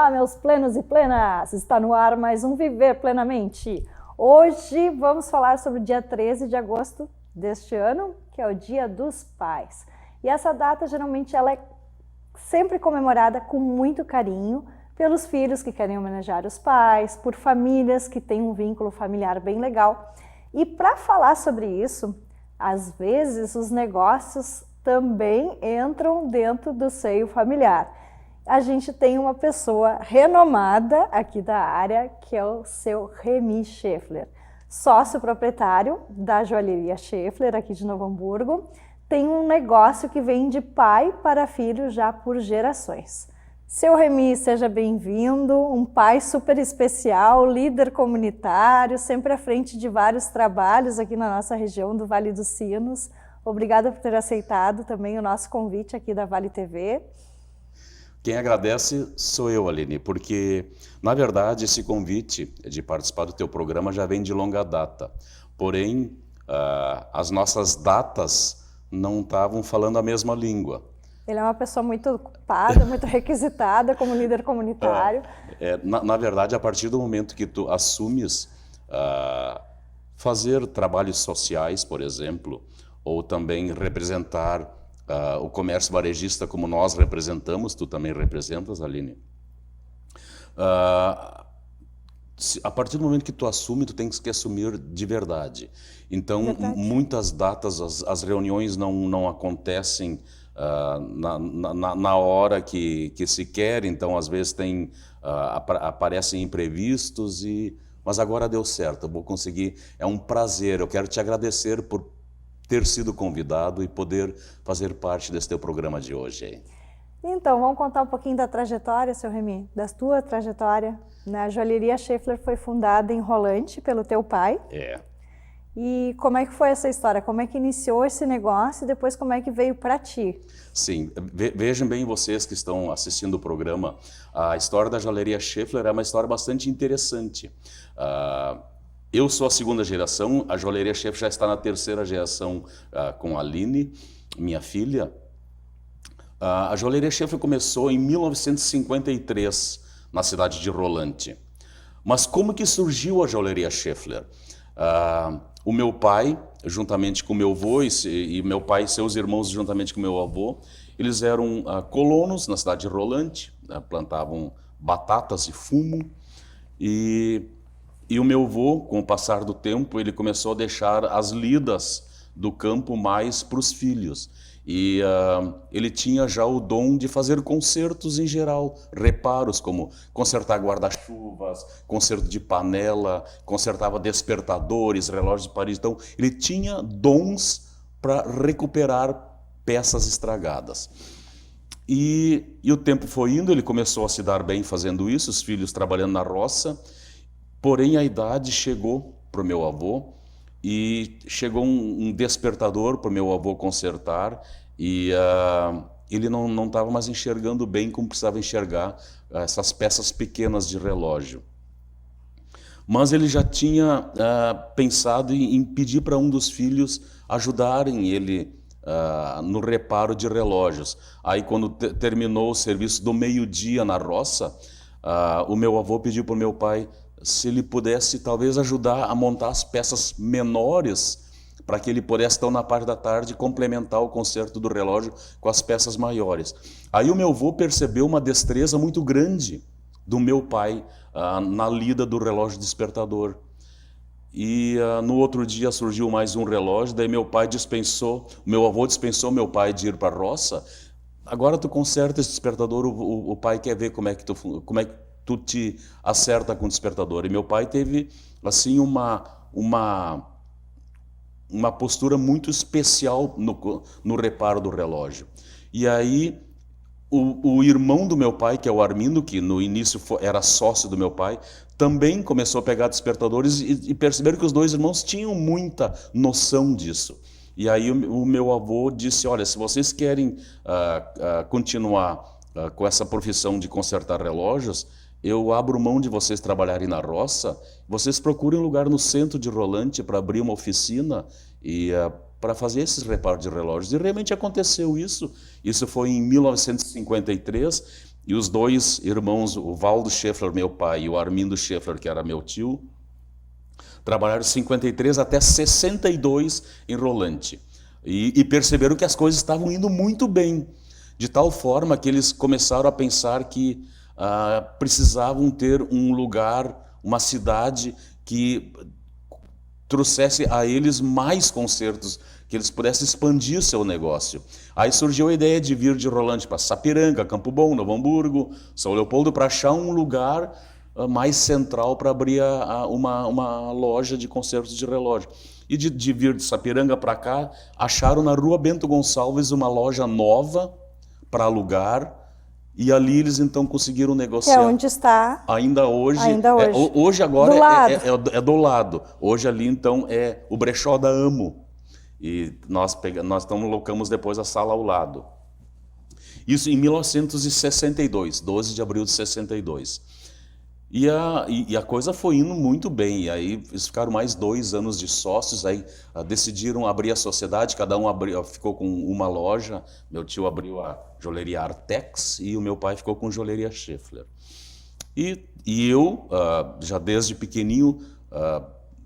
Olá, meus plenos e plenas! Está no ar mais um Viver Plenamente. Hoje vamos falar sobre o dia 13 de agosto deste ano, que é o Dia dos Pais. E essa data, geralmente, ela é sempre comemorada com muito carinho pelos filhos que querem homenagear os pais, por famílias que têm um vínculo familiar bem legal. E para falar sobre isso, às vezes os negócios também entram dentro do seio familiar. A gente tem uma pessoa renomada aqui da área, que é o seu Remy Scheffler, sócio proprietário da joalheria Scheffler, aqui de Novo Hamburgo. Tem um negócio que vem de pai para filho já por gerações. Seu Remy, seja bem-vindo, um pai super especial, líder comunitário, sempre à frente de vários trabalhos aqui na nossa região do Vale dos Sinos. Obrigada por ter aceitado também o nosso convite aqui da Vale TV. Quem agradece sou eu, Aline, porque, na verdade, esse convite de participar do teu programa já vem de longa data. Porém, as nossas datas não estavam falando a mesma língua. Ele é uma pessoa muito ocupada, muito requisitada como líder comunitário. Na verdade, a partir do momento que tu assumes fazer trabalhos sociais, por exemplo, ou também representar o comércio varejista como nós representamos, tu também representas, Aline. A partir do momento que tu assume, tu tens que assumir de verdade. Então, muitas datas, as reuniões não acontecem na hora que se quer, então às vezes aparecem imprevistos, mas agora deu certo, eu vou conseguir, é um prazer, eu quero te agradecer por ter sido convidado e poder fazer parte desse teu programa de hoje. Então, vamos contar um pouquinho da trajetória, seu Remy, da tua trajetória. A joalheria Scheffler foi fundada em Rolante pelo teu pai. E como é que foi essa história? Como é que iniciou esse negócio e depois como é que veio para ti? Sim, vejam bem vocês que estão assistindo o programa, a história da joalheria Scheffler é uma história bastante interessante. Eu sou a segunda geração, a joalheria Scheffler já está na terceira geração com a Aline, minha filha. A joalheria Scheffler começou em 1953 na cidade de Rolante. Mas como que surgiu a joalheria Scheffler? O meu pai, juntamente com meu avô, e meu pai e seus irmãos, juntamente com meu avô, eles eram colonos na cidade de Rolante, plantavam batatas e fumo, e o meu avô, com o passar do tempo, ele começou a deixar as lidas do campo mais para os filhos. E ele tinha já o dom de fazer consertos em geral, reparos como consertar guarda-chuvas, conserto de panela, consertava despertadores, relógios de parede. Então, ele tinha dons para recuperar peças estragadas. E o tempo foi indo, ele começou a se dar bem fazendo isso, os filhos trabalhando na roça. Porém, a idade chegou para o meu avô e chegou um despertador para o meu avô consertar e ele não estava mais enxergando bem como precisava enxergar essas peças pequenas de relógio. Mas ele já tinha pensado em pedir para um dos filhos ajudarem ele no reparo de relógios. Aí, quando terminou o serviço do meio-dia na roça, o meu avô pediu para o meu pai se ele pudesse talvez ajudar a montar as peças menores para que ele pudesse, então, na parte da tarde, complementar o conserto do relógio com as peças maiores. Aí o meu avô percebeu uma destreza muito grande do meu pai na lida do relógio despertador. E no outro dia surgiu mais um relógio, daí meu avô dispensou meu pai de ir para a roça. Agora tu conserta esse despertador, o pai quer ver como é que tu te acerta com o despertador. E meu pai teve assim uma postura muito especial no reparo do relógio. E aí o irmão do meu pai, que é o Armindo, que no início era sócio do meu pai, também começou a pegar despertadores e perceberam que os dois irmãos tinham muita noção disso. E aí o meu avô disse, olha, se vocês querem continuar com essa profissão de consertar relógios, eu abro mão de vocês trabalharem na roça, vocês procurem um lugar no centro de Rolante para abrir uma oficina e para fazer esses reparos de relógios. E realmente aconteceu isso. Isso foi em 1953 E os dois irmãos, o Valdo Scheffler, meu pai, e o Armindo Scheffler, que era meu tio, trabalharam de 53 até 62 em Rolante. E perceberam que as coisas estavam indo muito bem, de tal forma que eles começaram a pensar que precisavam ter um lugar, uma cidade que trouxesse a eles mais concertos, que eles pudessem expandir seu negócio. Aí surgiu a ideia de vir de Rolante para Sapiranga, Campo Bom, Novo Hamburgo, São Leopoldo, para achar um lugar mais central para abrir uma loja de concertos de relógio. E de vir de Sapiranga para cá, acharam na Rua Bento Gonçalves uma loja nova para alugar, e ali eles então conseguiram negociar. Que é onde está ainda hoje. Hoje Agora do lado. É do lado. Hoje ali então é o brechó da Amo. E nós colocamos depois a sala ao lado. Isso em 1962, 12 de abril de 62. E a coisa foi indo muito bem. E aí eles ficaram mais 2 anos de sócios, aí decidiram abrir a sociedade, cada um ficou com uma loja. Meu tio abriu a joalheria Artex e o meu pai ficou com a joalheria Scheffler. E eu, já desde pequenininho,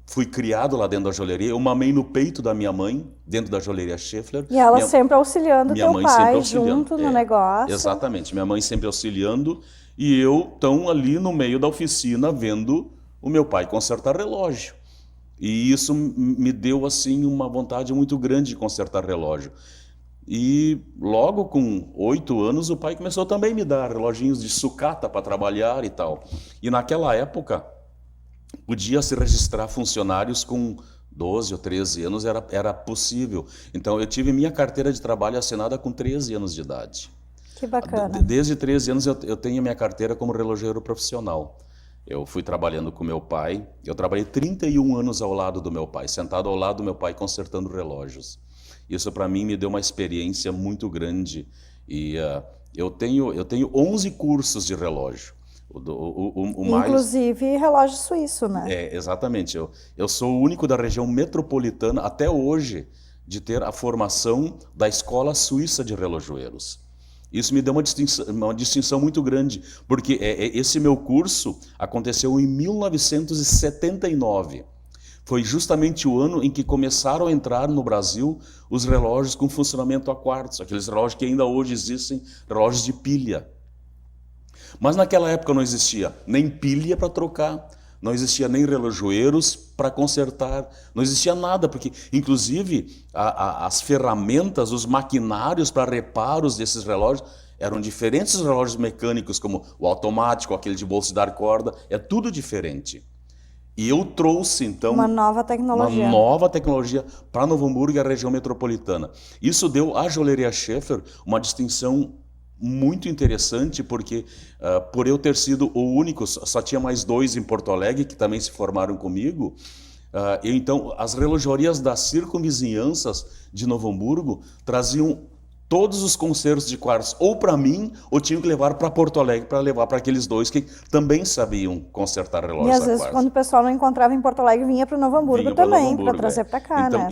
fui criado lá dentro da joalheria. Eu mamei no peito da minha mãe, dentro da joalheria Scheffler. E ela sempre auxiliando minha teu mãe pai sempre auxiliando, junto no negócio. Exatamente, minha mãe sempre auxiliando. E eu tão ali no meio da oficina vendo o meu pai consertar relógio. E isso me deu assim uma vontade muito grande de consertar relógio. E logo com 8 anos o pai começou também a me dar reloginhos de sucata para trabalhar e tal. E naquela época podia se registrar funcionários com 12 ou 13 anos, era possível. Então eu tive minha carteira de trabalho assinada com 13 anos de idade. Que bacana. Desde 13 anos eu tenho minha carteira como relojeiro profissional. Eu fui trabalhando com meu pai, eu trabalhei 31 anos ao lado do meu pai, sentado ao lado do meu pai consertando relógios. Isso para mim me deu uma experiência muito grande. E eu tenho 11 cursos de relógio. Inclusive relógio suíço, né? Exatamente. Eu sou o único da região metropolitana, até hoje, de ter a formação da Escola Suíça de Relojoeiros. Isso me deu uma distinção muito grande, porque esse meu curso aconteceu em 1979. Foi justamente o ano em que começaram a entrar no Brasil os relógios com funcionamento a quartzo, aqueles relógios que ainda hoje existem, relógios de pilha. Mas naquela época não existia nem pilha para trocar, não existia nem relojoeiros para consertar, não existia nada, porque inclusive as ferramentas, os maquinários para reparos desses relógios eram diferentes dos relógios mecânicos, como o automático, aquele de bolsa de dar corda, é tudo diferente. E eu trouxe, então, uma nova tecnologia para Novo Hamburgo e a região metropolitana. Isso deu à joalheria Scheffler uma distinção muito interessante, porque por eu ter sido o único, só tinha mais 2 em Porto Alegre, que também se formaram comigo, então as relojarias das circunvizinhanças de Novo Hamburgo traziam todos os concertos de quartzo ou para mim, ou tinham que levar para Porto Alegre para levar para aqueles 2 que também sabiam consertar relógios a quartzo. E às vezes quando o pessoal não encontrava em Porto Alegre, vinha para o Novo Hamburgo também, para trazer para cá, então, né?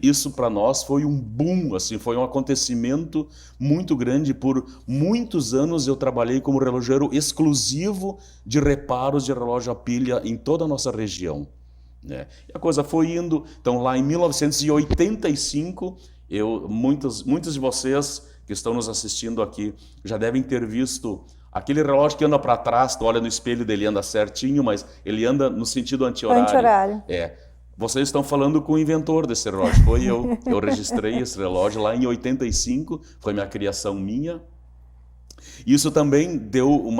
Isso para nós foi um boom, assim, foi um acontecimento muito grande. Por muitos anos eu trabalhei como relojeiro exclusivo de reparos de relógio a pilha em toda a nossa região, né? E a coisa foi indo. Então lá em 1985, muitos de vocês que estão nos assistindo aqui já devem ter visto aquele relógio que anda para trás, tu olha no espelho dele, anda certinho, mas ele anda no sentido anti-horário. Vocês estão falando com o inventor desse relógio, foi eu. Eu registrei esse relógio lá em 85, foi minha criação minha. Isso também deu um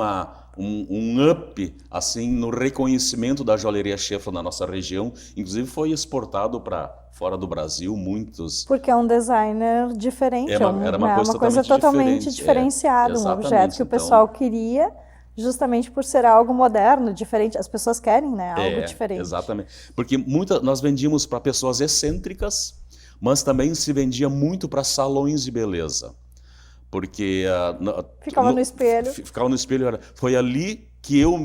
up assim, no reconhecimento da joalheria Scheffler na nossa região. Inclusive foi exportado para fora do Brasil, muitos... Porque é um designer diferente, era uma coisa totalmente diferenciada, um objeto que o pessoal queria, justamente por ser algo moderno, diferente. As pessoas querem, né, algo diferente. Exatamente, porque nós vendíamos para pessoas excêntricas, mas também se vendia muito para salões de beleza. Porque... ficava no espelho. Ficava no espelho. Foi ali que eu,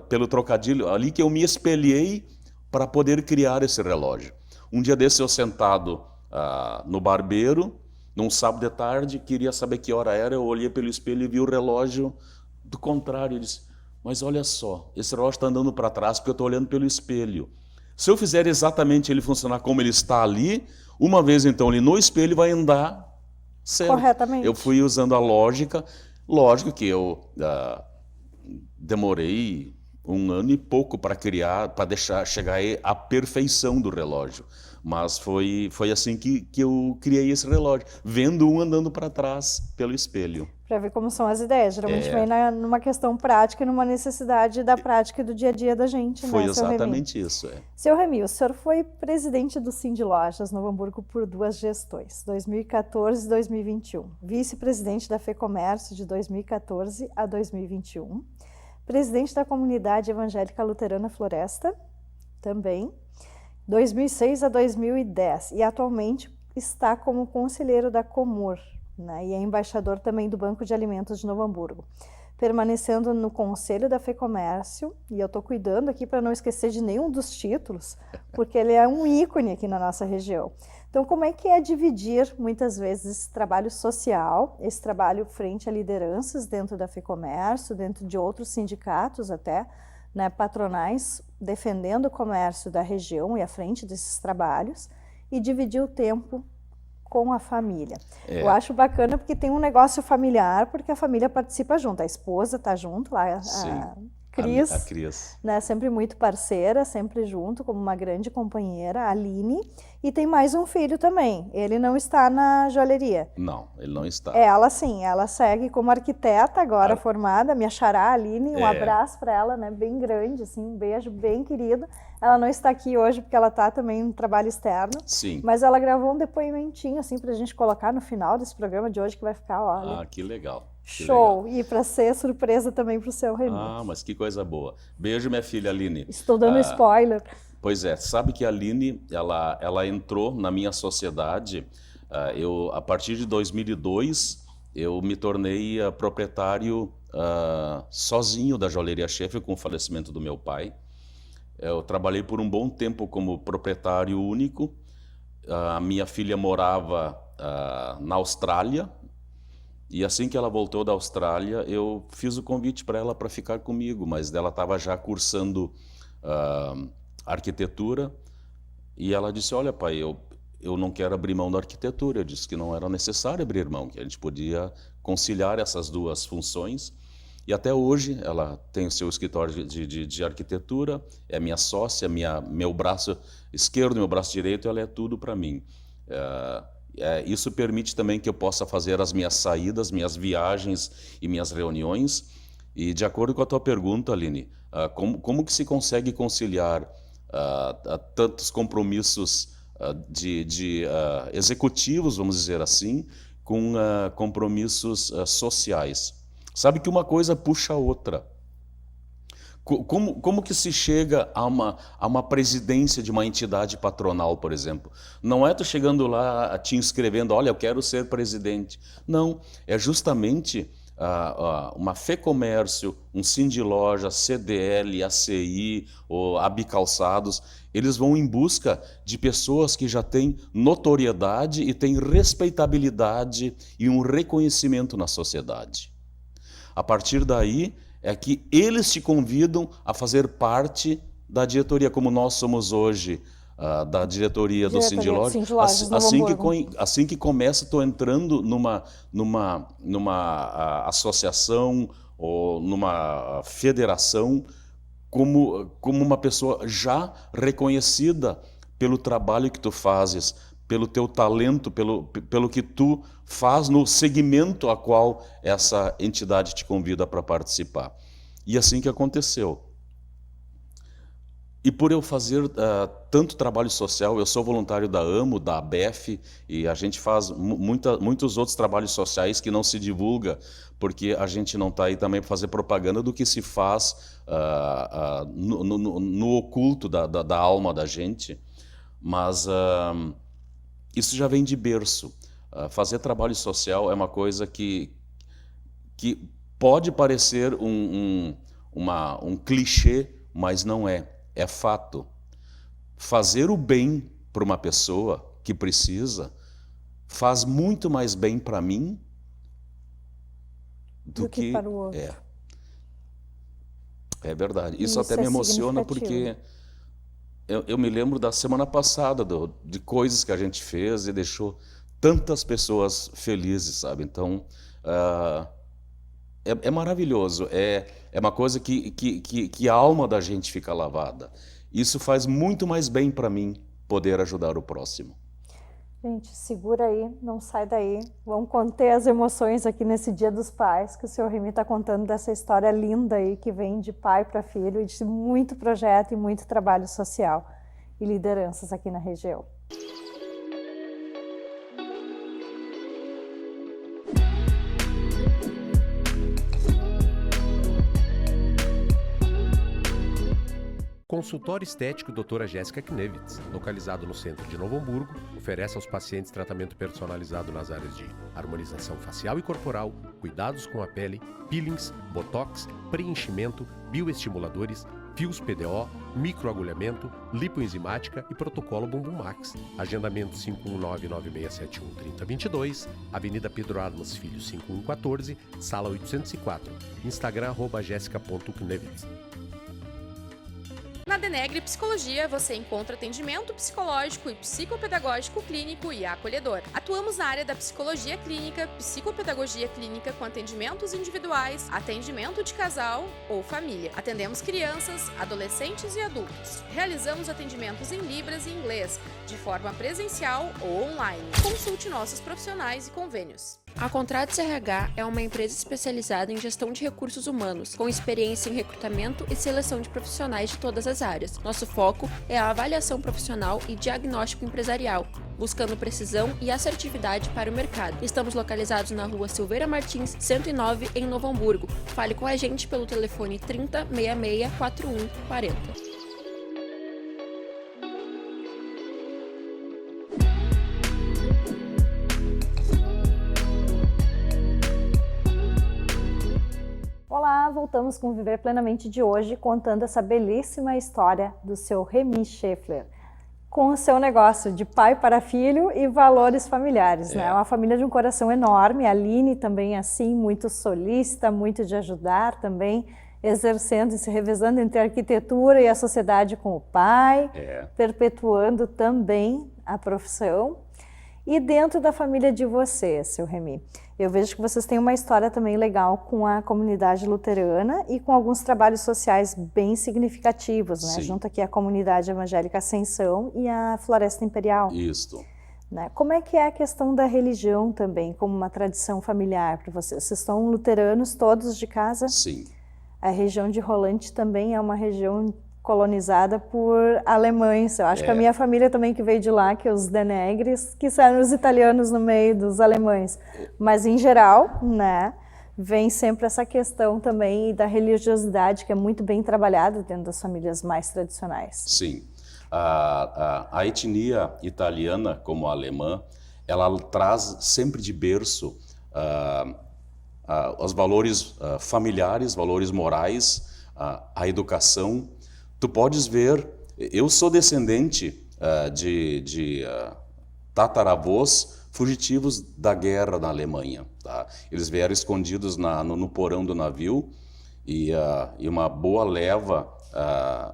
pelo trocadilho, ali que eu me espelhei para poder criar esse relógio. Um dia desse eu sentado no barbeiro, Num sábado de tarde, queria saber que hora era, eu olhei pelo espelho e vi o relógio do contrário. Eu disse, mas olha só, esse relógio está andando para trás porque eu estou olhando pelo espelho. Se eu fizer exatamente ele funcionar como ele está ali, uma vez então ele no espelho vai andar certo. Corretamente. Eu fui usando a lógica. Lógico que eu demorei 1 ano e pouco para criar, para deixar chegar à perfeição do relógio. Mas foi assim que eu criei esse relógio, vendo um andando para trás pelo espelho. Para ver como são as ideias. Geralmente vem numa questão prática e numa necessidade da prática do dia a dia da gente, Foi né, seu Remy? exatamente isso. Seu Remy, o senhor foi presidente do Cindy Lojas Novo Hamburgo por 2 gestões, 2014 e 2021. Vice-presidente da FEComércio de 2014 a 2021. Presidente da Comunidade Evangélica Luterana Floresta, também, 2006 a 2010. E atualmente está como conselheiro da Comur, né, e é embaixador também do Banco de Alimentos de Novo Hamburgo, permanecendo no Conselho da FEComércio, e eu estou cuidando aqui para não esquecer de nenhum dos títulos, porque ele é um ícone aqui na nossa região. Então, como é que é dividir, muitas vezes, esse trabalho social, esse trabalho frente a lideranças dentro da FEComércio, dentro de outros sindicatos até, né, patronais, defendendo o comércio da região e à frente desses trabalhos, e dividir o tempo com a família. Eu acho bacana porque tem um negócio familiar, porque a família participa junto, a esposa está junto lá, a Cris, a Cris, né, sempre muito parceira, sempre junto, como uma grande companheira, a Aline, e tem mais um filho também, ele não está na joalheria. Não, ele não está. Ela sim, ela segue como arquiteta agora formada, minha xará, Aline, um abraço para ela, né, bem grande, assim, um beijo bem querido. Ela não está aqui hoje porque ela está também em trabalho externo, Sim. Mas ela gravou um depoimentinho, assim, para a gente colocar no final desse programa de hoje, que vai ficar, olha... Ah, que legal. Show! Legal. E para ser surpresa também para o seu Remy. Ah, mas que coisa boa. Beijo, minha filha Aline. Estou dando spoiler. Pois é, sabe que a Aline, ela entrou na minha sociedade, a partir de 2002, eu me tornei proprietário sozinho da Joalheria Schaefer com o falecimento do meu pai. Eu trabalhei por um bom tempo como proprietário único. A minha filha morava na Austrália, e assim que ela voltou da Austrália, eu fiz o convite para ela para ficar comigo, mas ela estava já cursando arquitetura, e ela disse, olha pai, eu não quero abrir mão da arquitetura. Eu disse que não era necessário abrir mão, que a gente podia conciliar essas duas funções. E até hoje ela tem o seu escritório de arquitetura, é minha sócia, meu braço esquerdo e meu braço direito, ela é tudo para mim. Isso permite também que eu possa fazer as minhas saídas, minhas viagens e minhas reuniões. E de acordo com a tua pergunta, Aline, como que se consegue conciliar tantos compromissos executivos, vamos dizer assim, com compromissos sociais? Sabe que uma coisa puxa a outra. Como que se chega a uma presidência de uma entidade patronal, por exemplo? Não é tu chegando lá, te inscrevendo, olha, eu quero ser presidente. Não, é justamente uma FEComércio, um Cindy Loja, CDL, ACI, ou Abicalçados, eles vão em busca de pessoas que já têm notoriedade e têm respeitabilidade e um reconhecimento na sociedade. A partir daí é que eles te convidam a fazer parte da diretoria, como nós somos hoje, da diretoria do Cindy Loja. Assim que começa, estou entrando numa associação ou numa federação como uma pessoa já reconhecida pelo trabalho que tu fazes, pelo teu talento, pelo que tu faz no segmento a qual essa entidade te convida para participar. E assim que aconteceu. E por eu fazer tanto trabalho social, eu sou voluntário da AMO, da ABEF, e a gente faz muitos outros trabalhos sociais que não se divulga, porque a gente não está aí também para fazer propaganda do que se faz no oculto da alma da gente. Mas isso já vem de berço. Fazer trabalho social é uma coisa que pode parecer um clichê, mas não é. É fato. Fazer o bem para uma pessoa que precisa, faz muito mais bem para mim do que para o outro. É verdade. Isso Isso até me é emociona significativo. porque eu me lembro da semana passada de coisas que a gente fez e deixou tantas pessoas felizes, sabe? Então, é maravilhoso. É uma coisa que a alma da gente fica lavada. Isso faz muito mais bem para mim poder ajudar o próximo. Gente, segura aí, não sai daí. Vamos conter as emoções aqui nesse Dia dos Pais, que o Sr. Remy está contando dessa história linda aí que vem de pai para filho e de muito projeto e muito trabalho social e lideranças aqui na região. Consultório Estético Doutora Jéssica Knevitz, localizado no centro de Novo Hamburgo, oferece aos pacientes tratamento personalizado nas áreas de harmonização facial e corporal, cuidados com a pele, peelings, botox, preenchimento, bioestimuladores, fios PDO, microagulhamento, lipoenzimática e protocolo Bumbum Max. Agendamento 51996713022, Avenida Pedro Armas Filho 5114, Sala 804, Instagram @jessica.knevitz. Na Denegre Psicologia, você encontra atendimento psicológico e psicopedagógico clínico e acolhedor. Atuamos na área da psicologia clínica, psicopedagogia clínica com atendimentos individuais, atendimento de casal ou família. Atendemos crianças, adolescentes e adultos. Realizamos atendimentos em Libras e inglês, de forma presencial ou online. Consulte nossos profissionais e convênios. A Contratos RH é uma empresa especializada em gestão de recursos humanos, com experiência em recrutamento e seleção de profissionais de todas as áreas. Nosso foco é a avaliação profissional e diagnóstico empresarial, buscando precisão e assertividade para o mercado. Estamos localizados na Rua Silveira Martins, 109, em Novo Hamburgo. Fale com a gente pelo telefone 30 66 4140. Olá, voltamos com o Viver Plenamente de hoje, contando essa belíssima história do seu Remy Scheffler, com o seu negócio de pai para filho e valores familiares, né? É uma família de um coração enorme, a Aline também assim, muito solícita, muito de ajudar também, exercendo e se revezando entre a arquitetura e a sociedade com o pai, perpetuando também a profissão. E dentro da família de vocês, seu Remy, eu vejo que vocês têm uma história também legal com a comunidade luterana e com alguns trabalhos sociais bem significativos, né? Junto aqui a comunidade evangélica Ascensão e a Floresta Imperial. Isso. Né? Como é que é a questão da religião também, como uma tradição familiar para vocês? Vocês são luteranos todos de casa? Sim. A região de Rolante também é uma região colonizada por alemães. Eu acho que a minha família também que veio de lá, que é os Denegres, que são os italianos no meio dos alemães. Mas, em geral, né, vem sempre essa questão também da religiosidade, que é muito bem trabalhada dentro das famílias mais tradicionais. Sim. A etnia italiana, como a alemã, ela traz sempre de berço os valores familiares, valores morais, a educação. Tu podes ver, eu sou descendente de tataravós fugitivos da guerra na Alemanha. Tá? Eles vieram escondidos no porão do navio e uma boa leva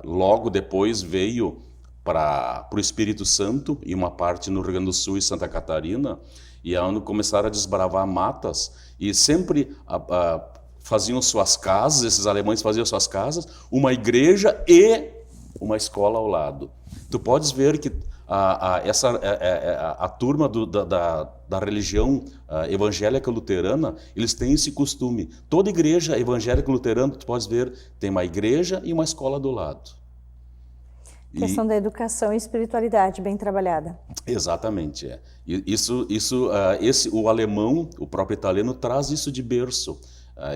logo depois veio para o Espírito Santo e uma parte no Rio Grande do Sul e Santa Catarina, e onde começaram a desbravar matas e sempre faziam suas casas, esses alemães faziam suas casas, uma igreja e uma escola ao lado. Tu podes ver que a turma da religião evangélica luterana, eles têm esse costume. Toda igreja evangélica luterana, tu podes ver, tem uma igreja e uma escola do lado. Questão da educação e espiritualidade bem trabalhada. Exatamente. O alemão, o próprio italiano, traz isso de berço.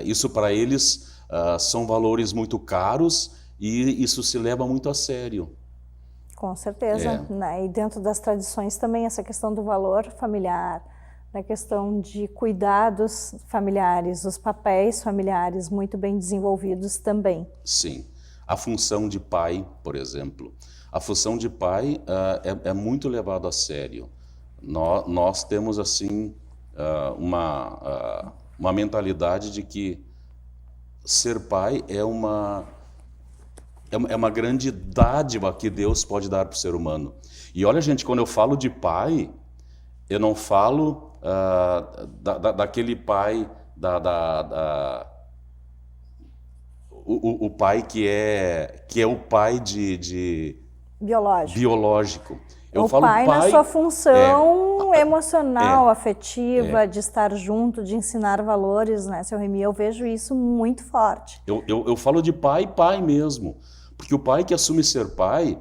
Isso para eles são valores muito caros e isso se leva muito a sério. Com certeza. Né? E dentro das tradições também essa questão do valor familiar, da questão de cuidados familiares, os papéis familiares muito bem desenvolvidos também. Sim. A função de pai, por exemplo. A função de pai é muito levada a sério. nós temos assim uma mentalidade de que ser pai é uma grande dádiva que Deus pode dar para o ser humano. E olha, gente, quando eu falo de pai, eu não falo daquele pai, o pai que é o pai de biológico. Eu falo pai na sua função emocional, afetiva, de estar junto, de ensinar valores, né, seu Remy? Eu vejo isso muito forte. Eu falo de pai mesmo. Porque o pai que assume ser pai,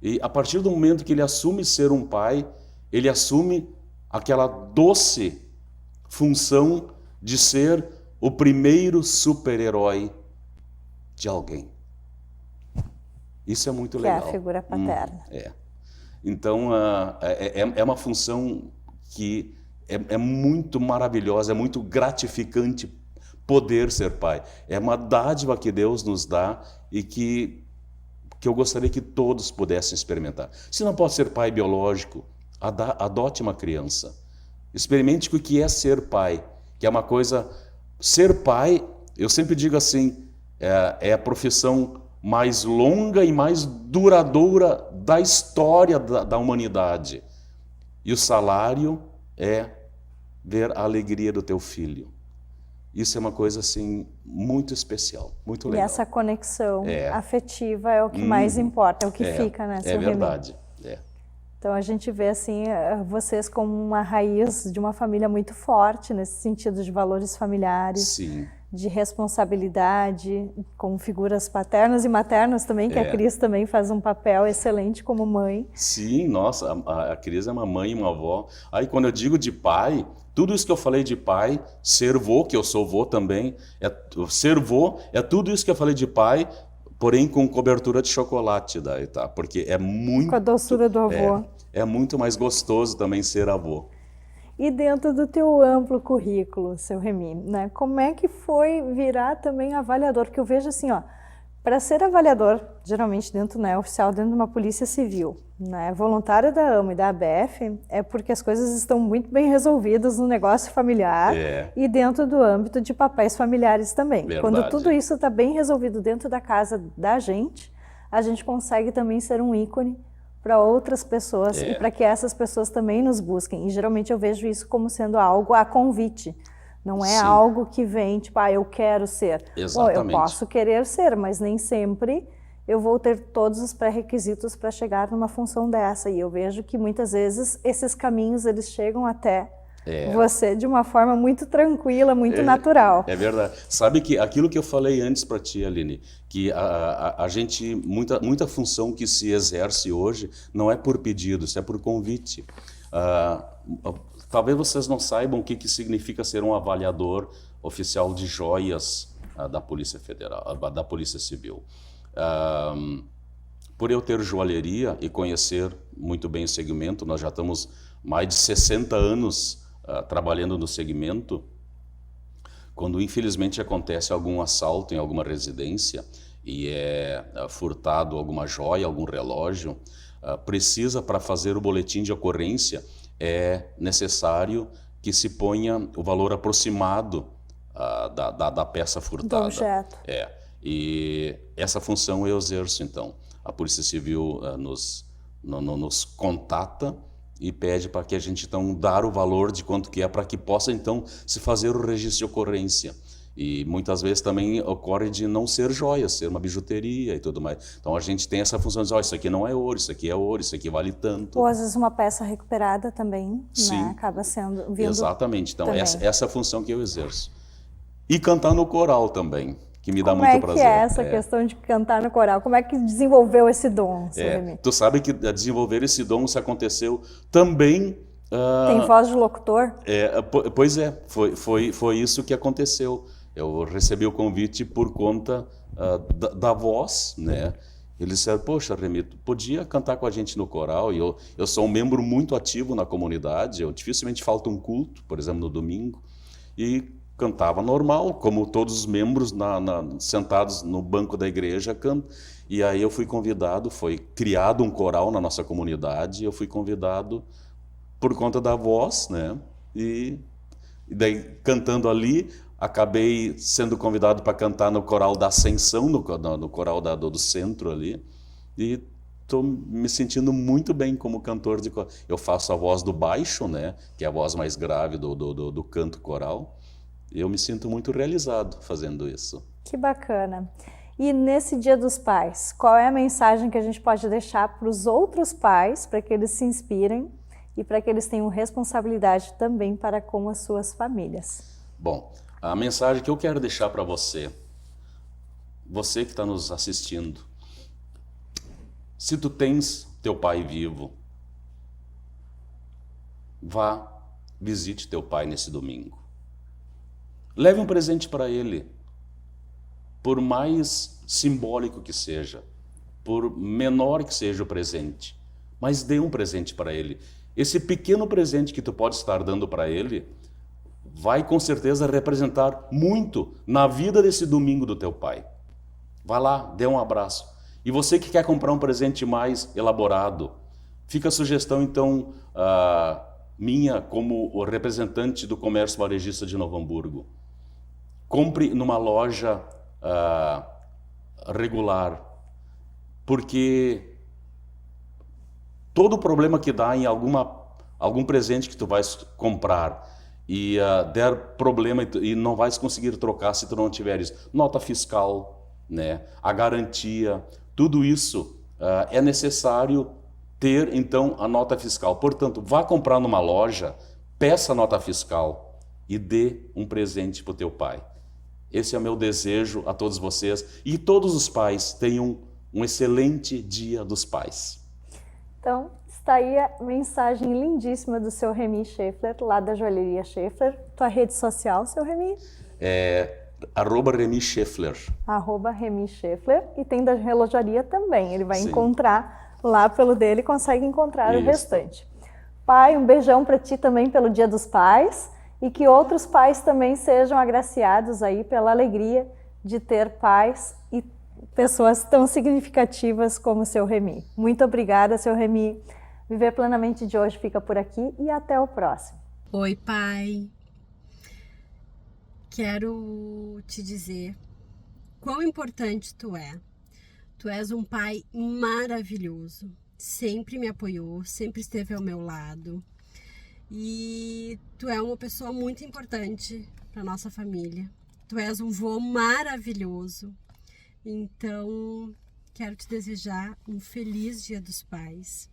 e a partir do momento que ele assume ser um pai, ele assume aquela doce função de ser o primeiro super-herói de alguém. Isso é muito legal. Que é a figura paterna. Então, é uma função que é muito maravilhosa, é muito gratificante poder ser pai. É uma dádiva que Deus nos dá e que eu gostaria que todos pudessem experimentar. Se não pode ser pai biológico, adote uma criança. Experimente o que é ser pai, que é uma coisa... Ser pai, eu sempre digo assim, é a profissão mais longa e mais duradoura da história da humanidade. E o salário é ver a alegria do teu filho. Isso é uma coisa assim muito especial, muito legal. E essa conexão afetiva é o que mais importa, é o que fica, né, seu Remy? É verdade. Então a gente vê assim vocês como uma raiz de uma família muito forte nesse sentido de valores familiares. Sim. De responsabilidade, com figuras paternas e maternas também, que a Cris também faz um papel excelente como mãe. Sim, nossa, a Cris é uma mãe e uma avó. Aí quando eu digo de pai, tudo isso que eu falei de pai, ser vô, que eu sou vô também, ser vô é tudo isso que eu falei de pai, porém com cobertura de chocolate daí, tá? Porque é muito... Com a doçura do avô. É muito mais gostoso também ser avô. E dentro do teu amplo currículo, seu Remy, né, como é que foi virar também avaliador? Porque eu vejo assim, ó, para ser avaliador, geralmente dentro, né, oficial dentro de uma polícia civil, né, voluntário da AMO e da ABF, é porque as coisas estão muito bem resolvidas no negócio familiar e dentro do âmbito de papéis familiares também. Verdade. Quando tudo isso está bem resolvido dentro da casa da gente, a gente consegue também ser um ícone para outras pessoas e para que essas pessoas também nos busquem. E geralmente eu vejo isso como sendo algo a convite. Não é algo que vem, tipo, eu quero ser. Exatamente. Bom, eu posso querer ser, mas nem sempre eu vou ter todos os pré-requisitos para chegar numa função dessa. E eu vejo que muitas vezes esses caminhos eles chegam até você de uma forma muito tranquila, muito natural. É verdade. Sabe que aquilo que eu falei antes para ti, Aline, que a gente, muita função que se exerce hoje não é por pedido, isso é por convite. Talvez vocês não saibam o que significa ser um avaliador oficial de joias da Polícia Federal, da Polícia Civil. Por eu ter joalheria e conhecer muito bem o segmento, nós já estamos mais de 60 anos trabalhando no segmento. Quando infelizmente acontece algum assalto em alguma residência e é furtado alguma joia, algum relógio, precisa, para fazer o boletim de ocorrência, é necessário que se ponha o valor aproximado da peça furtada. Do objeto. E essa função eu exerço, então. A Polícia Civil nos contata e pede para que a gente, então, dar o valor de quanto que é, para que possa, então, se fazer o registro de ocorrência. E muitas vezes também ocorre de não ser joia, ser uma bijuteria e tudo mais. Então a gente tem essa função de dizer, isso aqui não é ouro, isso aqui é ouro, isso aqui vale tanto. Ou às vezes uma peça recuperada também, né? Acaba sendo vindo. Exatamente, então essa é a função que eu exerço. E cantar no coral também, que me dá muito prazer. Como é que é essa questão de cantar no coral? Como é que desenvolveu esse dom, Remy? Tu sabe que desenvolver esse dom se aconteceu também... Tem voz de locutor? Pois é, foi isso que aconteceu. Eu recebi o convite por conta da voz, né? Eles disseram, poxa, Remy, tu podia cantar com a gente no coral? E eu sou um membro muito ativo na comunidade, eu dificilmente falto um culto, por exemplo, no domingo, e cantava normal, como todos os membros sentados no banco da igreja cantam. E aí eu fui convidado, foi criado um coral na nossa comunidade, eu fui convidado por conta da voz, né? E daí, cantando ali, acabei sendo convidado para cantar no coral da Ascensão, no coral do centro ali, e estou me sentindo muito bem como cantor de coral. Eu faço a voz do baixo, né? Que é a voz mais grave do canto coral. E eu me sinto muito realizado fazendo isso. Que bacana. E nesse Dia dos Pais, qual é a mensagem que a gente pode deixar para os outros pais, para que eles se inspirem e para que eles tenham responsabilidade também para com as suas famílias? Bom, a mensagem que eu quero deixar para você que está nos assistindo, se tu tens teu pai vivo, vá, visite teu pai nesse domingo. Leve um presente para ele, por mais simbólico que seja, por menor que seja o presente, mas dê um presente para ele. Esse pequeno presente que tu pode estar dando para ele vai com certeza representar muito na vida desse domingo do teu pai. Vá lá, dê um abraço. E você que quer comprar um presente mais elaborado, fica a sugestão então minha como o representante do comércio varejista de Novo Hamburgo. Compre numa loja regular, porque todo problema que dá em algum presente que tu vais comprar e der problema e não vais conseguir trocar se tu não tiveres nota fiscal, né, a garantia, tudo isso é necessário ter então a nota fiscal. Portanto, vá comprar numa loja, peça a nota fiscal e dê um presente para o teu pai. Esse é o meu desejo a todos vocês e todos os pais tenham um excelente Dia dos Pais. Então, está aí a mensagem lindíssima do seu Remy Schaeffler, lá da Joalheria Schaeffler. Tua rede social, seu Remy? @Remy Schaeffler. @Remy Schaeffler. E tem da relojaria também. Ele vai Sim. encontrar lá pelo dele e consegue encontrar Isso. o restante. Pai, um beijão para ti também pelo Dia dos Pais. E que outros pais também sejam agraciados aí pela alegria de ter pais e pessoas tão significativas como o seu Remy. Muito obrigada, seu Remy. Viver Plenamente de hoje fica por aqui e até o próximo. Oi, pai. Quero te dizer quão importante tu é. Tu és um pai maravilhoso. Sempre me apoiou, sempre esteve ao meu lado. E tu é uma pessoa muito importante para nossa família. Tu és um vô maravilhoso. Então, quero te desejar um feliz Dia dos Pais.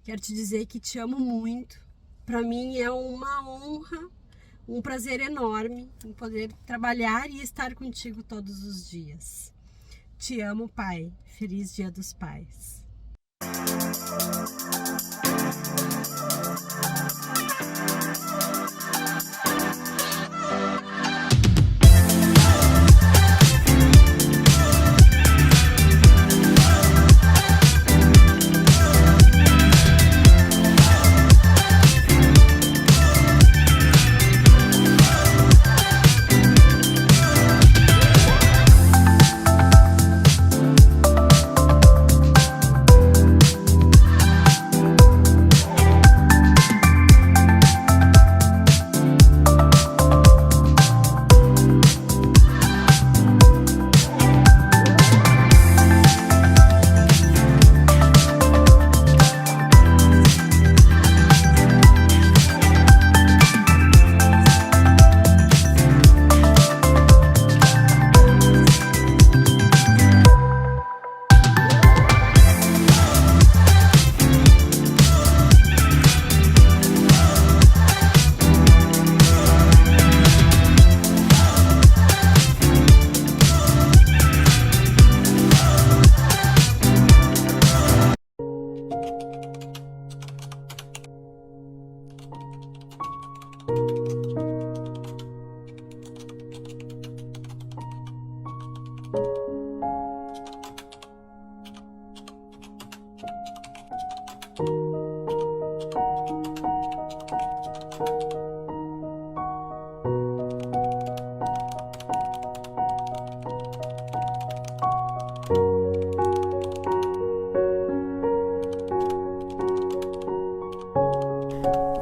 Quero te dizer que te amo muito. Para mim é uma honra, um prazer enorme em poder trabalhar e estar contigo todos os dias. Te amo, pai. Feliz Dia dos Pais.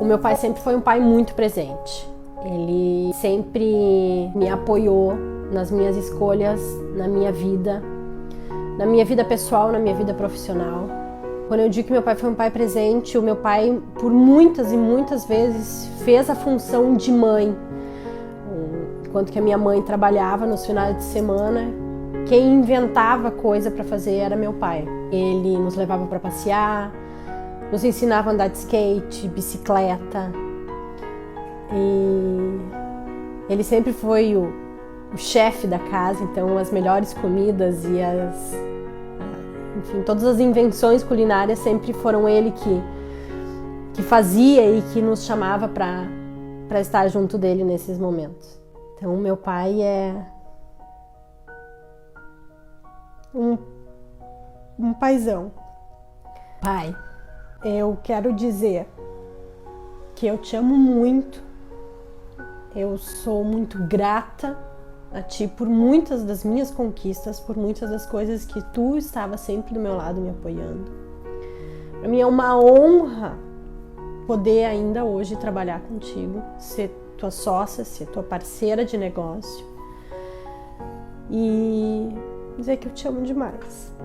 O meu pai sempre foi um pai muito presente. Ele sempre me apoiou nas minhas escolhas, na minha vida pessoal, na minha vida profissional. Quando eu digo que meu pai foi um pai presente, o meu pai, por muitas e muitas vezes, fez a função de mãe. Enquanto que a minha mãe trabalhava nos finais de semana, quem inventava coisa para fazer era meu pai. Ele nos levava para passear, nos ensinava a andar de skate, bicicleta. E ele sempre foi o chefe da casa, então as melhores comidas e enfim, todas as invenções culinárias sempre foram ele que fazia e que nos chamava para estar junto dele nesses momentos. Então meu pai é um paizão. Pai, eu quero dizer que eu te amo muito. Eu sou muito grata a ti por muitas das minhas conquistas, por muitas das coisas que tu estava sempre do meu lado me apoiando. Para mim é uma honra poder ainda hoje trabalhar contigo, ser tua sócia, ser tua parceira de negócio e dizer que eu te amo demais.